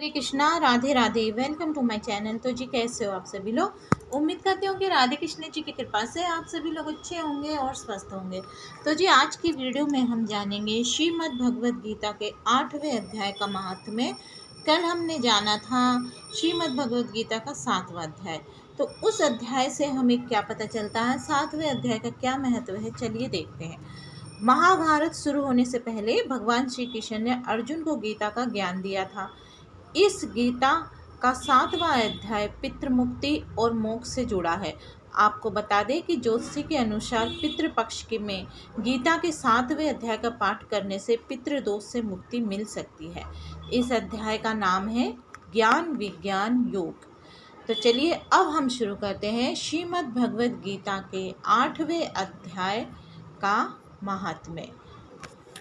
Shri Krishna, Radhe Radhe. Welcome to my channel. तो जी कैसे हो आप सभी लोग। उम्मीद करती हूँ कि राधे कृष्ण जी की कृपा से आप सभी लोग अच्छे होंगे और स्वस्थ होंगे। तो जी आज की वीडियो में हम जानेंगे श्रीमद् भगवद गीता के 8वें अध्याय का महात्म्य। कल हमने जाना था श्रीमद् भगवद गीता का 7वां अध्याय। तो उस अध्याय से हमें क्या पता चलता है, 7वें अध्याय का क्या महत्व है, चलिए देखते हैं। महाभारत शुरू होने से पहले भगवान श्री कृष्ण ने अर्जुन को गीता का ज्ञान दिया था। इस गीता का 7वां अध्याय पितृमुक्ति और मोक्ष से जुड़ा है। आपको बता दें कि ज्योतिषी के अनुसार पितृपक्ष के में गीता के 7वें अध्याय का पाठ करने से पितृदोष से मुक्ति मिल सकती है। इस अध्याय का नाम है ज्ञान विज्ञान योग। तो चलिए अब हम शुरू करते हैं श्रीमद् भगवद गीता के 8वें अध्याय का महात्म्य।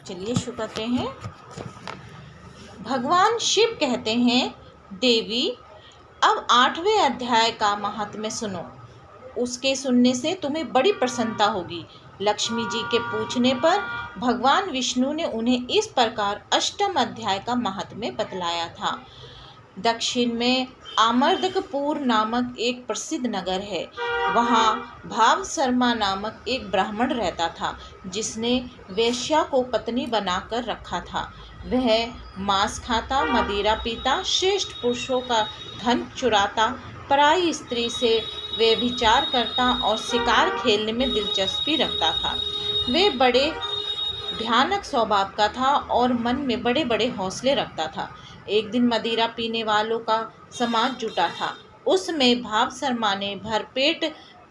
चलिए शुरू करते हैं। भगवान शिव कहते हैं, देवी अब 8वें अध्याय का महात्म्य सुनो। उसके सुनने से तुम्हें बड़ी प्रसन्नता होगी। लक्ष्मी जी के पूछने पर भगवान विष्णु ने उन्हें इस प्रकार 8वें अध्याय का महात्म्य बतलाया था। दक्षिण में आमर्दकपुर नामक एक प्रसिद्ध नगर है। वहाँ भाव शर्मा नामक एक ब्राह्मण रहता था, जिसने वेश्या को पत्नी बनाकर रखा था। वह मांस खाता, मदिरा पीता, श्रेष्ठ पुरुषों का धन चुराता, पराई स्त्री से व्यभिचार करता और शिकार खेलने में दिलचस्पी रखता था। वे बड़े भयानक स्वभाव का था और मन में बड़े बड़े हौसले रखता था। एक दिन मदिरा पीने वालों का समाज जुटा था। उसमें भाव शर्मा ने भरपेट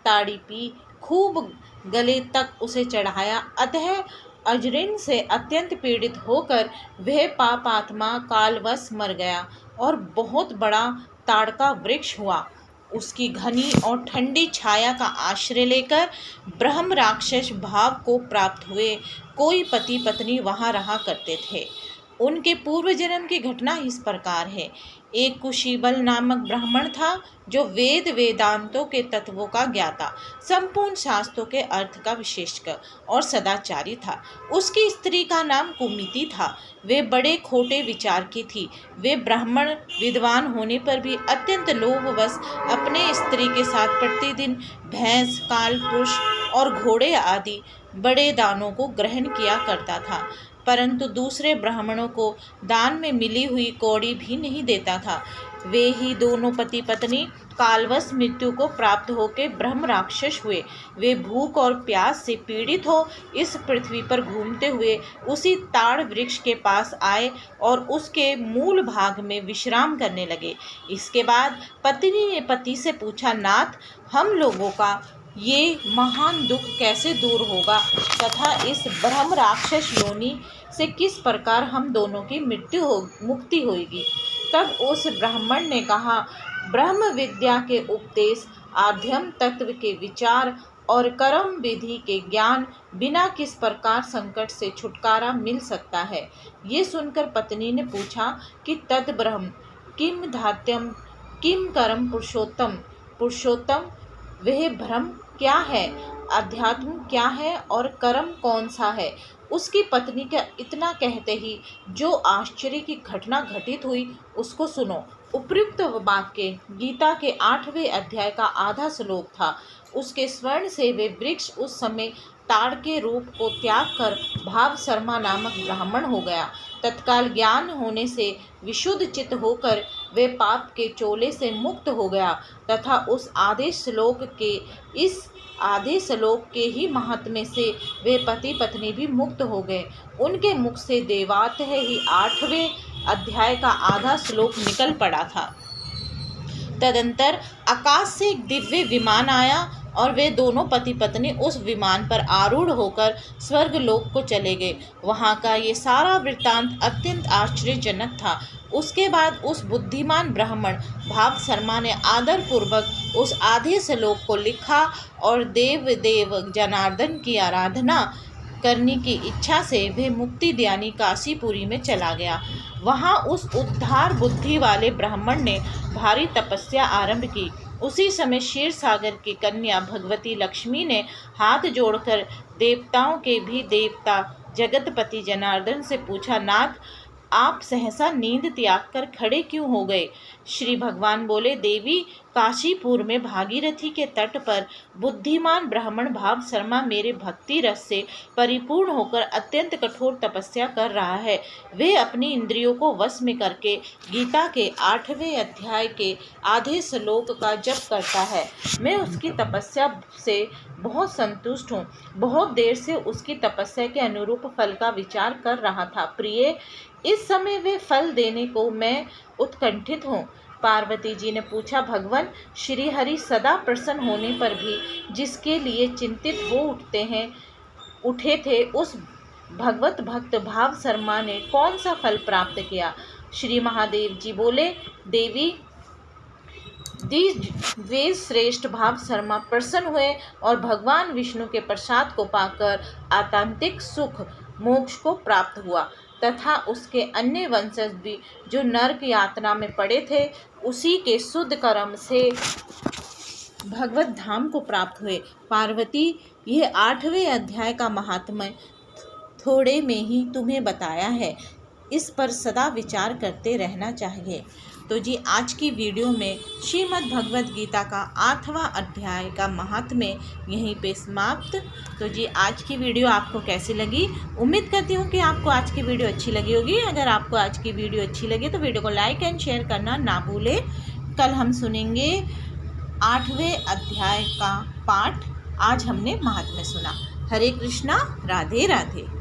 ताड़ी पी, खूब गले तक उसे चढ़ाया। अतः अजरिन से अत्यंत पीड़ित होकर वह पापात्मा कालवश मर गया और बहुत बड़ा ताड़ वृक्ष हुआ। उसकी घनी और ठंडी छाया का आश्रय लेकर ब्रह्म राक्षस भाव को प्राप्त हुए कोई पति पत्नी वहाँ रहा करते थे। उनके पूर्व जन्म की घटना इस प्रकार है। एक कुशीबल नामक ब्राह्मण था, जो वेद वेदांतों के तत्वों का ज्ञाता, संपूर्ण शास्त्रों के अर्थ का विशेषज्ञ और सदाचारी था। उसकी स्त्री का नाम कुमिति था। वे बड़े खोटे विचार की थी। वे ब्राह्मण विद्वान होने पर भी अत्यंत लोभवश अपने स्त्री के साथ प्रतिदिन भैंस, कालपुरुष और घोड़े आदि बड़े दानों को ग्रहण किया करता था, परंतु दूसरे ब्राह्मणों को दान में मिली हुई कौड़ी भी नहीं देता था। वे ही दोनों पति पत्नी कालवश मृत्यु को प्राप्त होकर ब्रह्म राक्षस हुए। वे भूख और प्यास से पीड़ित हो इस पृथ्वी पर घूमते हुए उसी ताड़ वृक्ष के पास आए और उसके मूल भाग में विश्राम करने लगे। इसके बाद पत्नी ने पति से पूछा, नाथ, हम लोगों का ये महान दुख कैसे दूर होगा तथा इस ब्रह्म राक्षस योनि से किस प्रकार हम दोनों की मुक्ति होगी। तब उस ब्राह्मण ने कहा, ब्रह्म विद्या के उपदेश, आध्यात्म तत्व के विचार और कर्म विधि के ज्ञान बिना किस प्रकार संकट से छुटकारा मिल सकता है। ये सुनकर पत्नी ने पूछा कि तद ब्रह्म किम धात्यम किम कर्म पुरुषोत्तम। पुरुषोत्तम वह ब्रह्म क्या है, अध्यात्म क्या है और कर्म कौन सा है। उसकी पत्नी का इतना कहते ही जो आश्चर्य की घटना घटित हुई उसको सुनो। उपयुक्त वाक्य गीता के 8वें अध्याय का आधा श्लोक था। उसके स्वर्ण से वे वृक्ष उस समय ताड़ के रूप को त्याग कर भाव शर्मा नामक ब्राह्मण हो गया। तत्काल ज्ञान होने से विशुद्ध चित्त होकर वे पाप के चोले से मुक्त हो गया तथा उस आधे श्लोक के ही महात्म्य से वे पति पत्नी भी मुक्त हो गए। उनके मुख से देवात ही 8वें अध्याय का आधा श्लोक निकल पड़ा था। तदंतर आकाश से एक दिव्य विमान आया और वे दोनों पति पत्नी उस विमान पर आरूढ़ होकर स्वर्ग लोक को चले गए। वहाँ का ये सारा वृत्तांत अत्यंत आश्चर्यजनक था। उसके बाद उस बुद्धिमान ब्राह्मण भाव शर्मा ने आदर पूर्वक उस आधे श्लोक को लिखा और देव जनार्दन की आराधना करने की इच्छा से वह मुक्ति दायनी काशीपुरी में चला गया। वहाँ उस उद्धार बुद्धि वाले ब्राह्मण ने भारी तपस्या आरंभ की। उसी समय क्षीर सागर की कन्या भगवती लक्ष्मी ने हाथ जोड़कर देवताओं के भी देवता जगतपति जनार्दन से पूछा, नाथ, आप सहसा नींद त्याग कर खड़े क्यों हो गए? श्री भगवान बोले, देवी, काशीपुर में भागीरथी के तट पर बुद्धिमान ब्राह्मण भाव शर्मा मेरे भक्ति रस से परिपूर्ण होकर अत्यंत कठोर तपस्या कर रहा है। वे अपनी इंद्रियों को वश में करके गीता के 8वें अध्याय के आधे श्लोक का जप करता है। मैं उसकी तपस्या से बहुत संतुष्ट हूँ। बहुत देर से उसकी तपस्या के अनुरूप फल का विचार कर रहा था। प्रिय, इस समय वे फल देने को मैं उत्कंठित हूँ। पार्वती जी ने पूछा, भगवान, श्री हरि सदा प्रसन्न होने पर भी जिसके लिए चिंतित हो उठे थे, उस भगवत भक्त भाव शर्मा ने कौन सा फल प्राप्त किया? श्री महादेव जी बोले, देवी, वे श्रेष्ठ भाव शर्मा प्रसन्न हुए और भगवान विष्णु के प्रसाद को पाकर आत्यंतिक सुख मोक्ष को प्राप्त हुआ तथा उसके अन्य वंशज भी जो नरक यातना में पड़े थे, उसी के शुद्ध कर्म से भगवत धाम को प्राप्त हुए। पार्वती, यह 8वें अध्याय का महात्म्य थोड़े में ही तुम्हें बताया है, इस पर सदा विचार करते रहना चाहिए। तो जी, आज की वीडियो में श्रीमद् भगवद गीता का 8वां अध्याय का महात्म्य यहीं पे समाप्त। तो जी, आज की वीडियो आपको कैसी लगी? उम्मीद करती हूँ कि आपको आज की वीडियो अच्छी लगी होगी। अगर आपको आज की वीडियो अच्छी लगी तो वीडियो को लाइक एंड शेयर करना ना भूलें। कल हम सुनेंगे 8वें अध्याय का पाठ। आज हमने महात्म्य सुना। हरे कृष्णा, राधे राधे।